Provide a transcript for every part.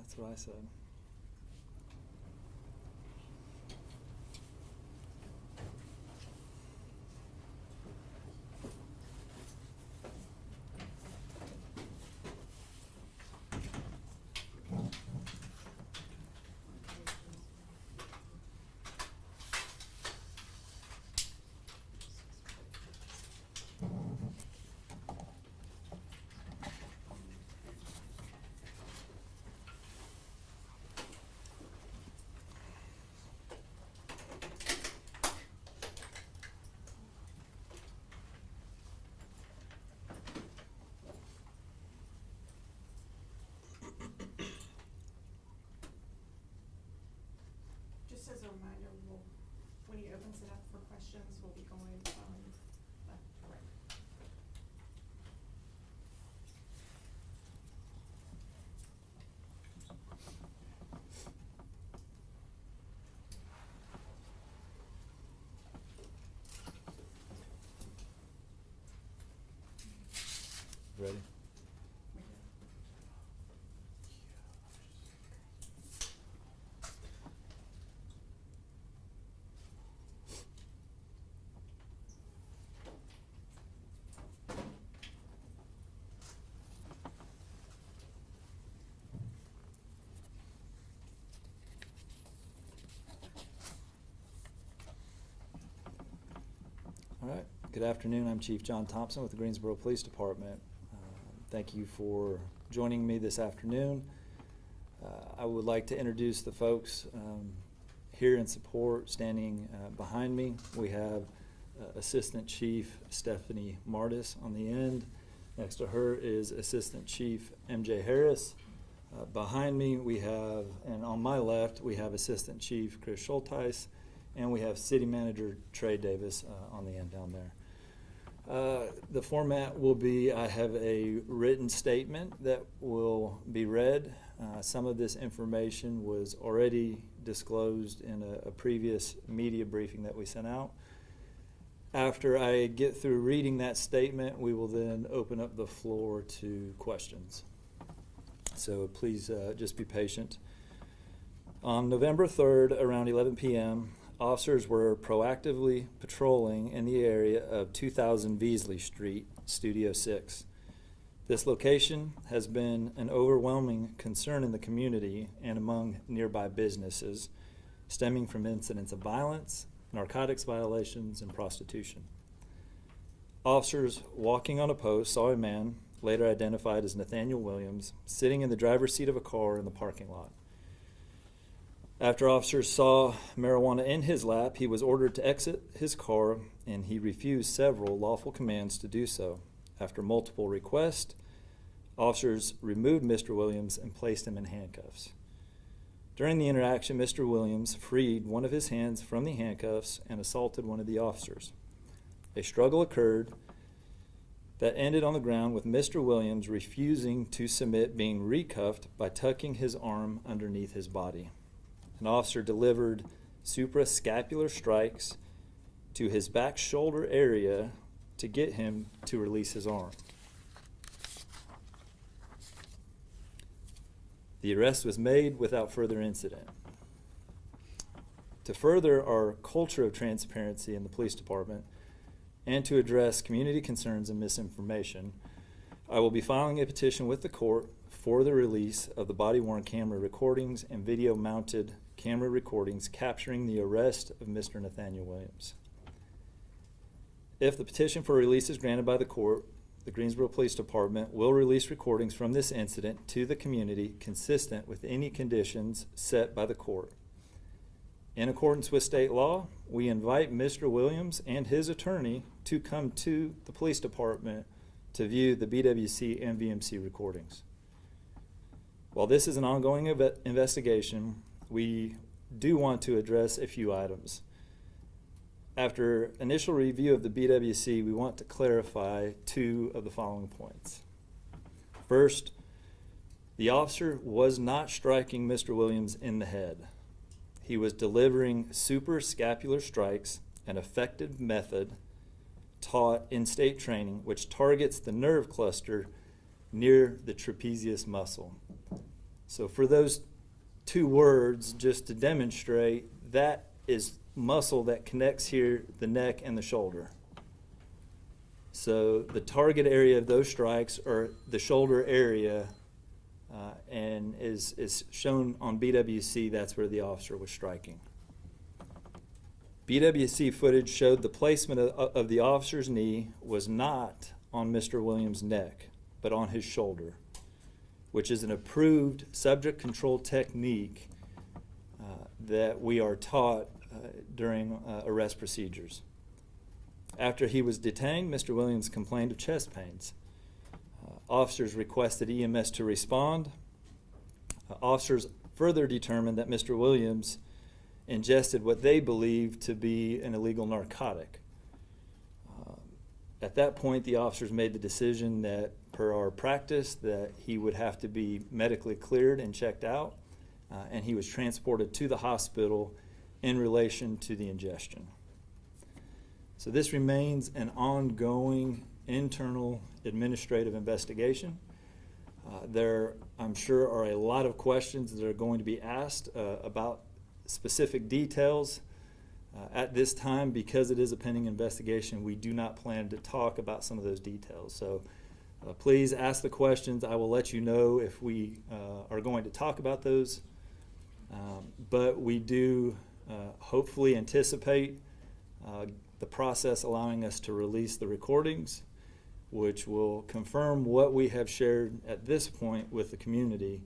That's what I said. Just as a reminder, when he opens it up for questions, we'll be going left to right. Ready? All right. Good afternoon. I'm Chief John Thompson with the Greensboro Police Department. Thank you for joining me this afternoon. I would like to introduce the folks here in support. Standing behind me, we have Assistant Chief Stephanie Martis on the end. Next to her is Assistant Chief MJ Harris. Behind me we have, and on my left, we have Assistant Chief Chris Schulteis, and we have City Manager Trey Davis on the end down there. The format will be, I have a written statement that will be read. Some of this information was already disclosed in a previous media briefing that we sent out. After I get through reading that statement, we will then open up the floor to questions. So please just be patient. On November 3rd, around 11 p.m., officers were proactively patrolling in the area of 2000 Beasley Street, Studio 6. This location has been an overwhelming concern in the community and among nearby businesses, stemming from incidents of violence, narcotics violations, and prostitution. Officers walking on a post saw a man, later identified as Nathaniel Williams, sitting in the driver's seat of a car in the parking lot. After officers saw marijuana in his lap, he was ordered to exit his car, and he refused several lawful commands to do so. After multiple requests, officers removed Mr. Williams and placed him in handcuffs. During the interaction, Mr. Williams freed one of his hands from the handcuffs and assaulted one of the officers. A struggle occurred that ended on the ground with Mr. Williams refusing to submit, being recuffed by tucking his arm underneath his body. An officer delivered suprascapular strikes to his back shoulder area to get him to release his arm. The arrest was made without further incident. To further our culture of transparency in the police department and to address community concerns and misinformation, I will be filing a petition with the court for the release of the body-worn camera recordings and video-mounted camera recordings capturing the arrest of Mr. Nathaniel Williams. If the petition for release is granted by the court, the Greensboro Police Department will release recordings from this incident to the community consistent with any conditions set by the court. In accordance with state law, we invite Mr. Williams and his attorney to come to the police department to view the BWC and VMC recordings. While this is an ongoing investigation, we do want to address a few items. After initial review of the BWC, we want to clarify two of the following points. First, the officer was not striking Mr. Williams in the head. He was delivering suprascapular strikes, an effective method taught in state training which targets the nerve cluster near the trapezius muscle. So for those 2 words, just to demonstrate, that is muscle that connects here, the neck and the shoulder. So the target area of those strikes are the shoulder area, and is shown on BWC. That's where the officer was striking. BWC footage showed the placement of the officer's knee was not on Mr. Williams' neck, but on his shoulder, which is an approved subject control technique that we are taught during arrest procedures. After he was detained, Mr. Williams complained of chest pains. Officers requested EMS to respond. Officers further determined that Mr. Williams ingested what they believed to be an illegal narcotic. At that point, the officers made the decision that, per our practice, that he would have to be medically cleared and checked out, and he was transported to the hospital in relation to the ingestion. So this remains an ongoing internal administrative investigation. There, I'm sure, are a lot of questions that are going to be asked about specific details. At this time, because it is a pending investigation, we do not plan to talk about some of those details. So please ask the questions. I will let you know if we are going to talk about those. But we do hopefully anticipate the process allowing us to release the recordings, which will confirm what we have shared at this point with the community,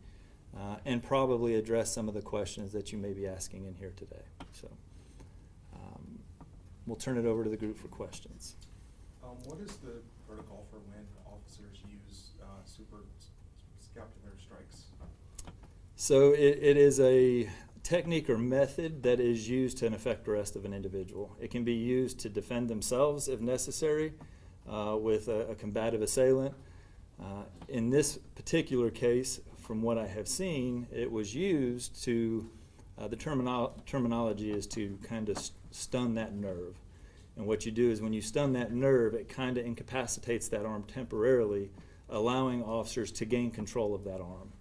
and probably address some of the questions that you may be asking in here today. So we'll turn it over to the group for questions. What is the protocol for when officers use suprascapular strikes? So it is a technique or method that is used to effect arrest of an individual. It can be used to defend themselves if necessary with a combative assailant. In this particular case, from what I have seen, it was used to, the terminology is to kind of stun that nerve. And what you do is when you stun that nerve, it kind of incapacitates that arm temporarily, allowing officers to gain control of that arm.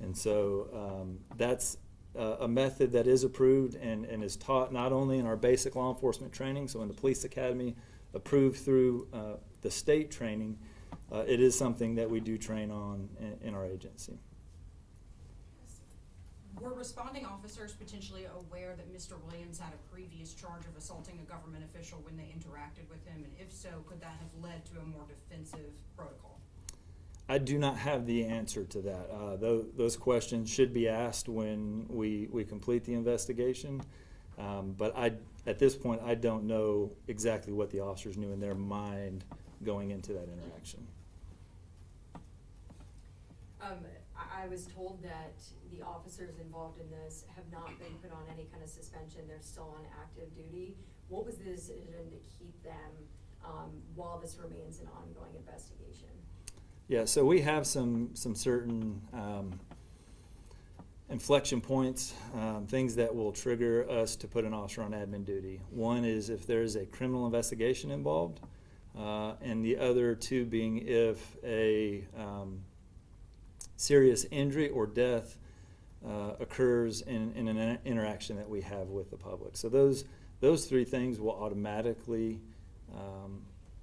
And so that's a method that is approved and is taught not only in our basic law enforcement training, so in the police academy, approved through the state training, it is something that we do train on in our agency. Were responding officers potentially aware that Mr. Williams had a previous charge of assaulting a government official when they interacted with him? And if so, could that have led to a more defensive protocol? I do not have the answer to that. Those questions should be asked when we complete the investigation. But at this point, I don't know exactly what the officers knew in their mind going into that interaction. I was told that the officers involved in this have not been put on any kind of suspension. They're still on active duty. What was the decision to keep them while this remains an ongoing investigation? Yeah, so we have some certain inflection points, things that will trigger us to put an officer on admin duty. One is if there is a criminal investigation involved, and the other two being if a serious injury or death occurs in an interaction that we have with the public. So those three things will automatically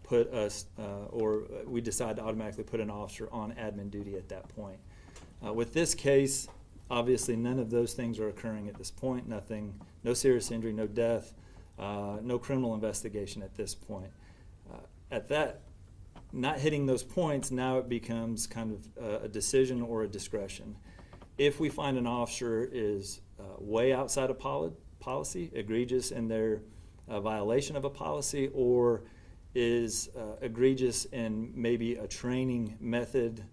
put us, or we decide to automatically put an officer on admin duty at that point. With this case, obviously none of those things are occurring at this point. Nothing, no serious injury, no death, no criminal investigation at this point. At that, not hitting those points, now it becomes kind of a decision or a discretion. If we find an officer is way outside of policy, egregious in their violation of a policy, or is egregious in maybe a training method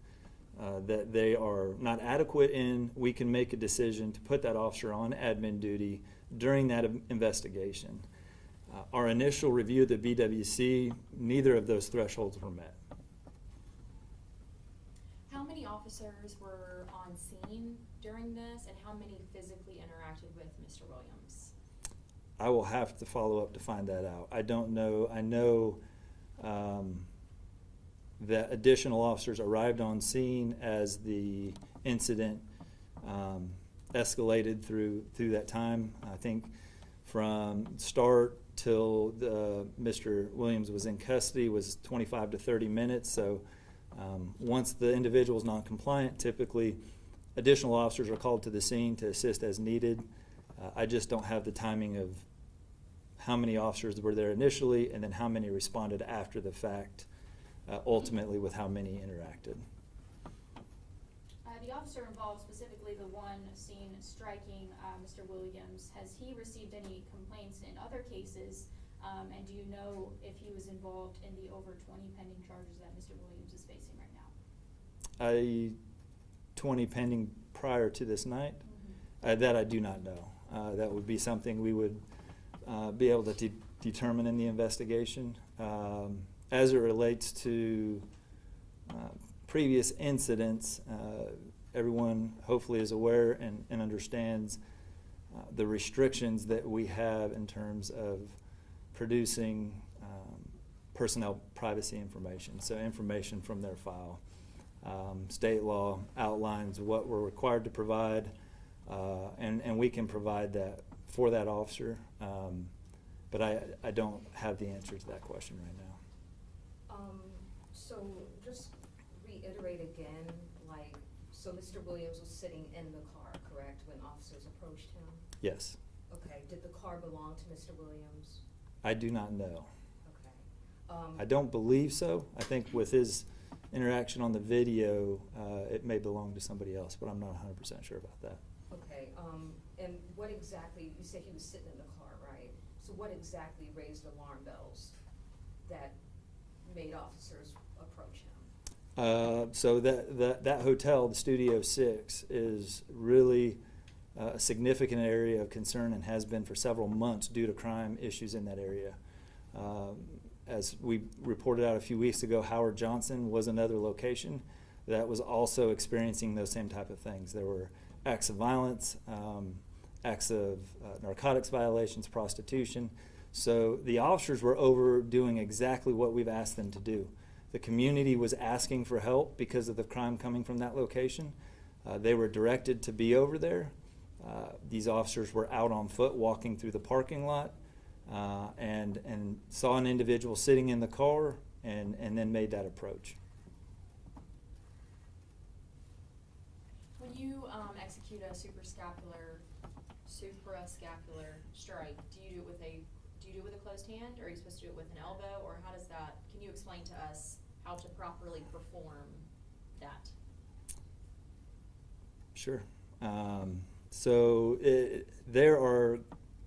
that they are not adequate in, we can make a decision to put that officer on admin duty during that investigation. Our initial review of the BWC, neither of those thresholds were met. How many officers were on scene during this, and how many physically interacted with Mr. Williams? I will have to follow up to find that out. I don't know. I know that additional officers arrived on scene as the incident escalated through that time. I think from start till Mr. Williams was in custody was 25 to 30 minutes. So once the individual is non-compliant, typically additional officers are called to the scene to assist as needed. I just don't have the timing of how many officers were there initially and then how many responded after the fact, ultimately with how many interacted. The officer involved, specifically the one seen striking Mr. Williams, has he received any complaints in other cases? And do you know if he was involved in the over 20 pending charges that Mr. Williams is facing right now? 20 pending prior to this night? Mm-hmm. That I do not know. That would be something we would be able to determine in the investigation. As it relates to previous incidents, everyone hopefully is aware and understands the restrictions that we have in terms of producing personnel privacy information, so information from their file. State law outlines what we're required to provide, and we can provide that for that officer, but I don't have the answer to that question right now. So just reiterate again, so Mr. Williams was sitting in the car, correct, when officers approached him? Yes. Okay, did the car belong to Mr. Williams? I do not know. Okay. I don't believe so. I think with his interaction on the video, it may belong to somebody else, but I'm not 100% sure about that. Okay, and what exactly, you said he was sitting in the car, right? So what exactly raised alarm bells that made officers approach him? So that hotel, the Studio 6, is really a significant area of concern and has been for several months due to crime issues in that area. As we reported out a few weeks ago, Howard Johnson was another location that was also experiencing those same type of things. There were acts of violence, acts of narcotics violations, prostitution. So the officers were overdoing exactly what we've asked them to do. The community was asking for help because of the crime coming from that location. They were directed to be over there. These officers were out on foot walking through the parking lot and saw an individual sitting in the car and then made that approach. When you execute a suprascapular strike, do you do it with a closed hand, or are you supposed to do it with an elbow, or how does that? Can you explain to us how to properly perform that? Sure. So there are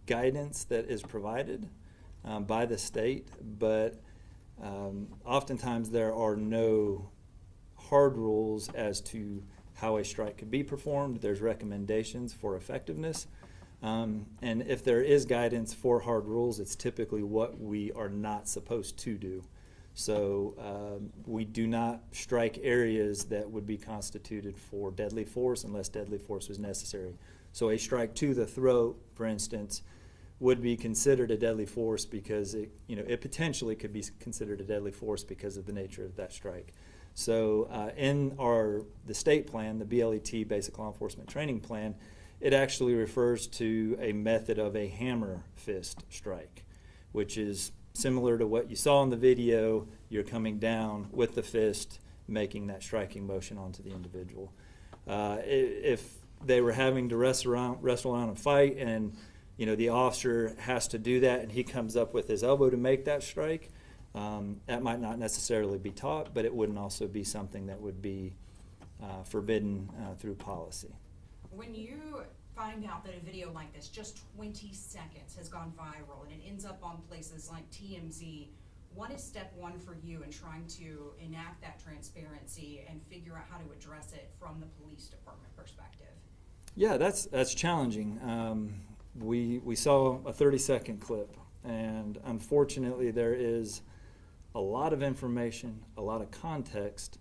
guidance that is provided by the state, but oftentimes there are no hard rules as to how a strike could be performed. There's recommendations for effectiveness. And if there is guidance for hard rules, it's typically what we are not supposed to do. So we do not strike areas that would be constituted for deadly force unless deadly force was necessary. So a strike to the throat, for instance, would be considered a deadly force because it potentially could be considered a deadly force because of the nature of that strike. So in the state plan, the BLET, Basic Law Enforcement Training Plan, it actually refers to a method of a hammer fist strike, which is similar to what you saw in the video. You're coming down with the fist, making that striking motion onto the individual. If they were having to wrestle around and fight, and the officer has to do that, and he comes up with his elbow to make that strike, that might not necessarily be taught, but it wouldn't also be something that would be forbidden through policy. When you find out that a video like this, just 20 seconds, has gone viral and it ends up on places like TMZ, what is step one for you in trying to enact that transparency and figure out how to address it from the police department perspective? Yeah, that's challenging. We saw a 30-second clip, and unfortunately there is a lot of information, a lot of context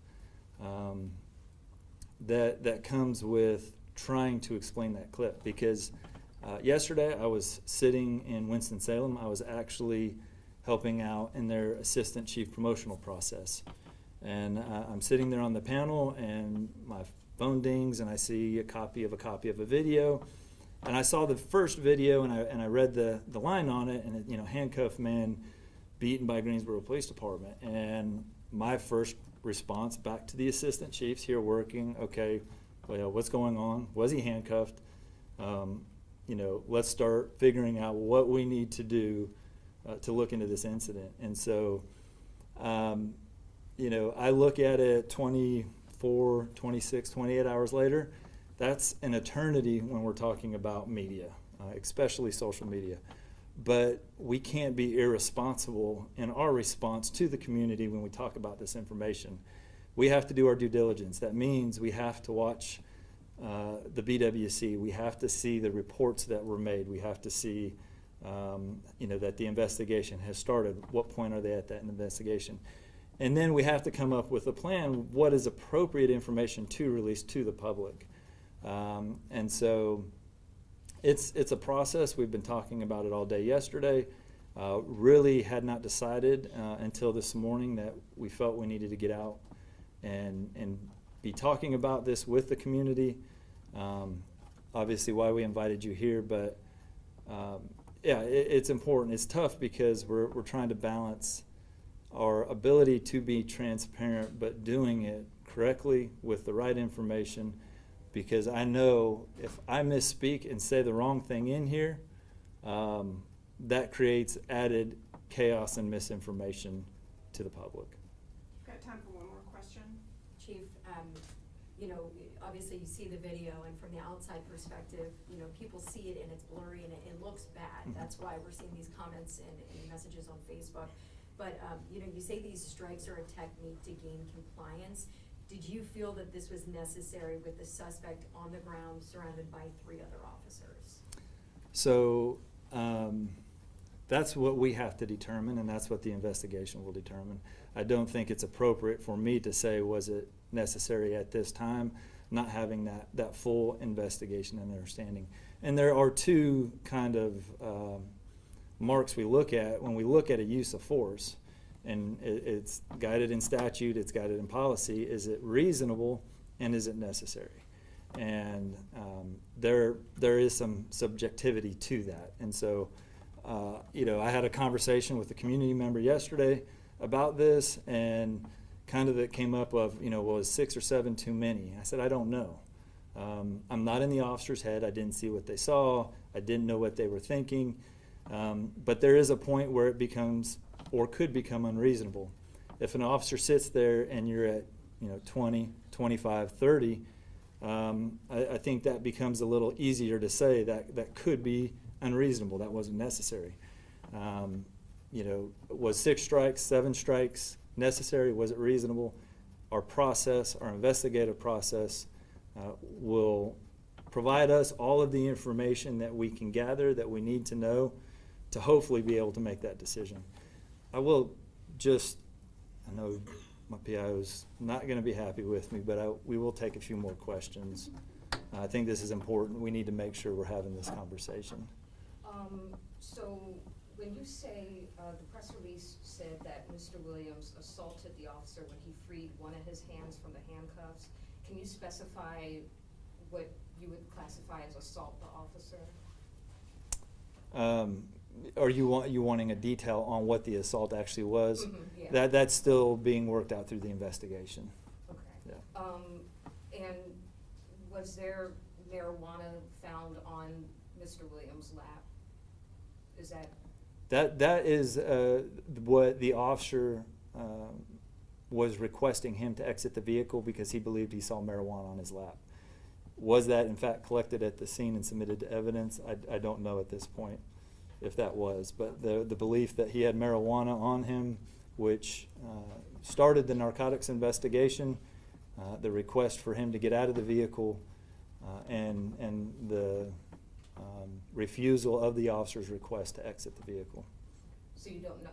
that comes with trying to explain that clip, because yesterday I was sitting in Winston-Salem. I was actually helping out in their assistant chief promotional process, and I'm sitting there on the panel, and my phone dings and I see a copy of a video. And I saw the first video and I read the line on it, and it, handcuffed man beaten by Greensboro Police Department. And my first response back to the assistant chiefs here working, okay, well, what's going on? Was he handcuffed? Let's start figuring out what we need to do to look into this incident. And so, I look at it 24, 26, 28 hours later. That's an eternity when we're talking about media, especially social media. But we can't be irresponsible in our response to the community when we talk about this information. We have to do our due diligence. That means we have to watch the BWC. We have to see the reports that were made. We have to see, that the investigation has started. What point are they at that investigation? And then we have to come up with a plan. What is appropriate information to release to the public? And so it's a process. We've been talking about it all day yesterday. Really had not decided until this morning that we felt we needed to get out and be talking about this with the community. Obviously why we invited you here, but it's important. It's tough because we're trying to balance our ability to be transparent, but doing it correctly with the right information, because I know if I misspeak and say the wrong thing in here, that creates added chaos and misinformation to the public. Got time for one more question? Chief, obviously you see the video, and from the outside perspective, people see it and it's blurry and it looks bad. Mm-hmm. That's why we're seeing these comments and messages on Facebook. But, you say these strikes are a technique to gain compliance. Did you feel that this was necessary with the suspect on the ground surrounded by 3 other officers? So that's what we have to determine, and that's what the investigation will determine. I don't think it's appropriate for me to say, was it necessary at this time, not having that full investigation and understanding. And there are 2 kind of marks we look at when we look at a use of force, and it's guided in statute, it's guided in policy. Is it reasonable and is it necessary? And there is some subjectivity to that. And so, I had a conversation with a community member yesterday about this, and kind of it came up of, was 6 or 7 too many? I said, I don't know. I'm not in the officer's head. I didn't see what they saw. I didn't know what they were thinking. But there is a point where it becomes, or could become, unreasonable. If an officer sits there and you're at 20, 25, 30, I think that becomes a little easier to say that could be unreasonable. That wasn't necessary. Was 6 strikes, 7 strikes necessary? Was it reasonable? Our process, our investigative process, will provide us all of the information that we can gather, that we need to know, to hopefully be able to make that decision. I know my PIO is not going to be happy with me, but we will take a few more questions. I think this is important. We need to make sure we're having this conversation. So when you say the press release said that Mr. Williams assaulted the officer when he freed one of his hands from the handcuffs, can you specify what you would classify as assault the officer? Are you wanting a detail on what the assault actually was? Mm-hmm, yeah. That's still being worked out through the investigation. Okay. Yeah. And was there marijuana found on Mr. Williams' lap? Is That is what the officer was requesting him to exit the vehicle, because he believed he saw marijuana on his lap. Was that in fact collected at the scene and submitted to evidence? I don't know at this point if that was, but the belief that he had marijuana on him, which started the narcotics investigation, the request for him to get out of the vehicle, and the refusal of the officer's request to exit the vehicle. So you don't know,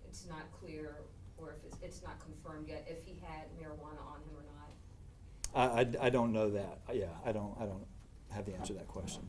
it's not clear, or if it's not confirmed yet, if he had marijuana on him or not? I don't know that. Yeah, I don't have the answer to that question.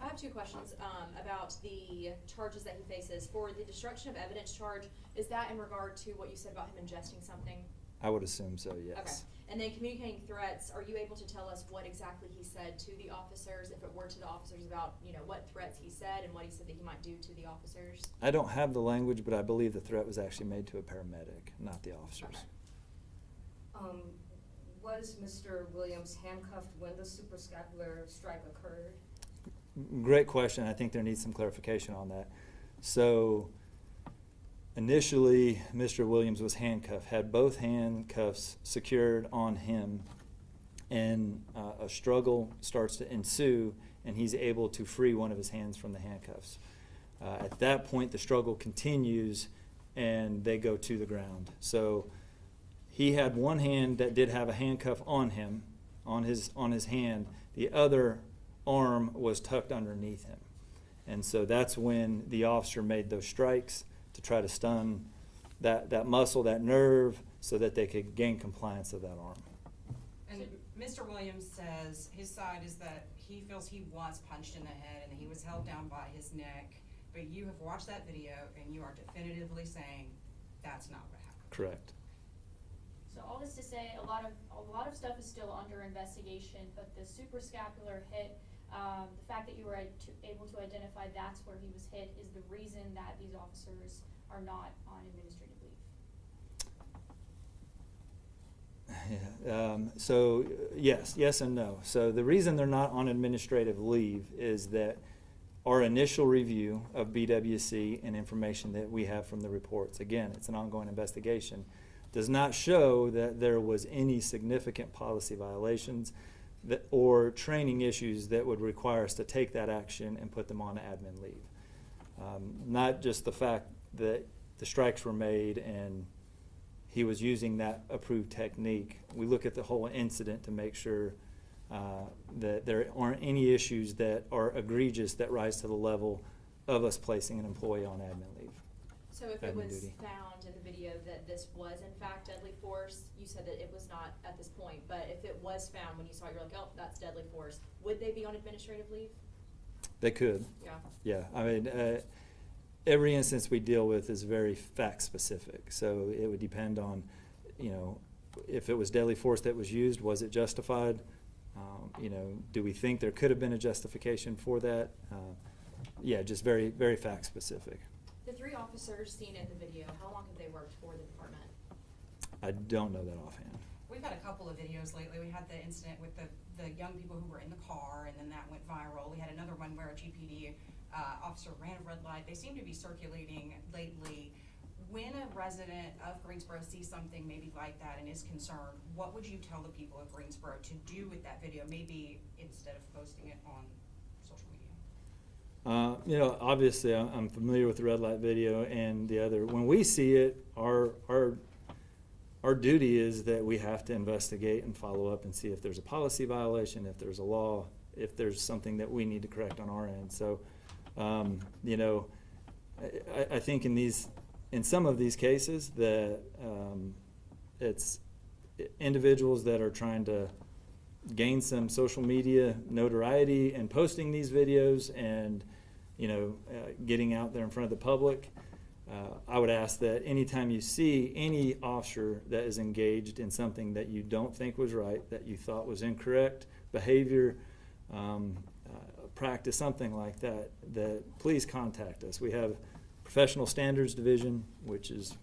I have 2 questions about the charges that he faces. For the destruction of evidence charge, is that in regard to what you said about him ingesting something? I would assume so, yes. Okay. And then communicating threats, are you able to tell us what exactly he said to the officers, if it were to the officers, about, you know, what threats he said and what he said that he might do to the officers? I don't have the language, but I believe the threat was actually made to a paramedic, not the officers. Okay. Was Mr. Williams handcuffed when the suprascapular strike occurred? Great question. I think there needs some clarification on that. So initially, Mr. Williams was handcuffed, had both handcuffs secured on him, and a struggle starts to ensue, and he's able to free one of his hands from the handcuffs. At that point, the struggle continues, and they go to the ground. So he had one hand that did have a handcuff on him, on his hand. The other arm was tucked underneath him. And so that's when the officer made those strikes to try to stun that muscle, that nerve, so that they could gain compliance of that arm. And Mr. Williams says his side is that he feels he was punched in the head and he was held down by his neck. But you have watched that video and you are definitively saying that's not what happened. Correct. So all this to say, a lot of stuff is still under investigation, but the suprascapular hit, the fact that you were able to identify that's where he was hit is the reason that these officers are not on administrative leave. Yeah, so yes and no. So the reason they're not on administrative leave is that our initial review of BWC and information that we have from the reports, again, it's an ongoing investigation, does not show that there was any significant policy violations or training issues that would require us to take that action and put them on admin leave. Not just the fact that the strikes were made and he was using that approved technique. We look at the whole incident to make sure that there aren't any issues that are egregious that rise to the level of us placing an employee on admin leave. So if it Admin was duty. found in the video that this was in fact deadly force, you said that it was not at this point, but if it was found when you saw it, you're like, oh, that's deadly force, would they be on administrative leave? They could. Yeah. Yeah, I mean, every instance we deal with is very fact specific. So it would depend on, you know, if it was deadly force that was used, was it justified? You know, do we think there could have been a justification for that? Yeah, just very, very fact specific. The 3 officers seen in the video, how long have they worked for the department? I don't know that offhand. We've had a couple of videos lately. We had the incident with the young people who were in the car, and then that went viral. We had another one where a GPD officer ran a red light. They seem to be circulating lately. When a resident of Greensboro sees something maybe like that and is concerned, what would you tell the people of Greensboro to do with that video, maybe instead of posting it on social media? You know, obviously I'm familiar with the red light video and the other. When we see it, our duty is that we have to investigate and follow up and see if there's a policy violation, if there's a law, if there's something that we need to correct on our end. So, you know, I think in some of these cases that it's individuals that are trying to gain some social media notoriety and posting these videos and, you know, getting out there in front of the public. I would ask that anytime you see any officer that is engaged in something that you don't think was right, that you thought was incorrect behavior, practice, something like that, that please contact us. We have Professional Standards Division, which is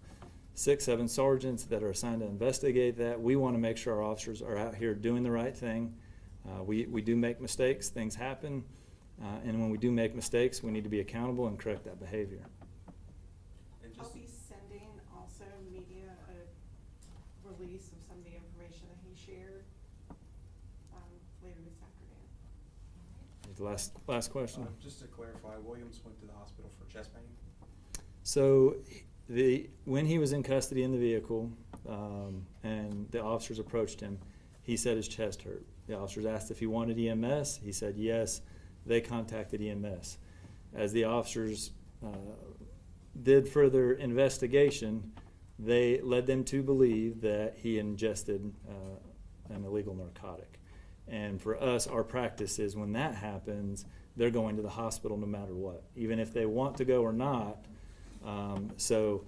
6-7 sergeants that are assigned to investigate that. We want to make sure our officers are out here doing the right thing. We do make mistakes, things happen, and when we do make mistakes, we need to be accountable and correct that behavior. And I'll just, be sending also media a release of some of the information that he shared later this afternoon. Last question. just to clarify, Williams went to the hospital for chest pain? So when he was in custody in the vehicle and the officers approached him, he said his chest hurt. The officers asked if he wanted EMS. He said yes. They contacted EMS. As the officers did further investigation, they led them to believe that he ingested an illegal narcotic. And for us, our practice is when that happens, they're going to the hospital no matter what, even if they want to go or not. So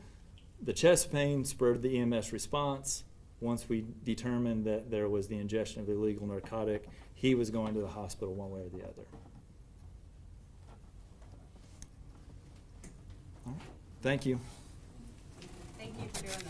the chest pain spurred the EMS response. once we determined that there was the ingestion of illegal narcotic, he was going to the hospital one way or the other. All right. Thank you. Thank you for doing